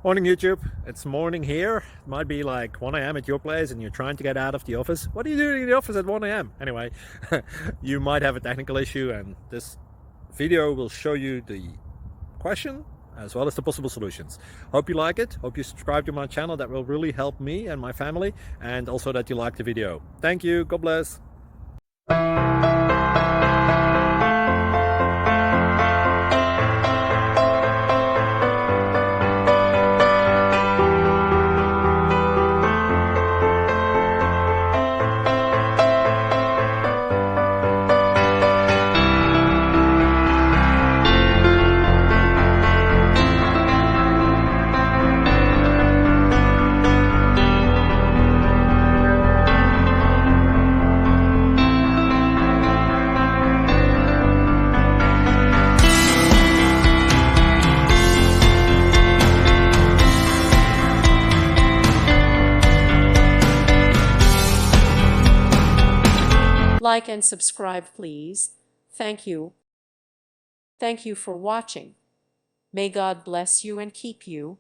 Morning YouTube, it's morning here. It might be like 1 a.m. at your place and you're trying to get out of the office. What are you doing in the office at 1 a.m.? Anyway, you might have a technical issue and this video will show you the question as well as the possible solutions. Hope you like it, hope you subscribe to my channel. That will really help me and my family, and also that you like the video. Thank you, God bless. Like and subscribe, please. Thank you. Thank you for watching. May God bless you and keep you.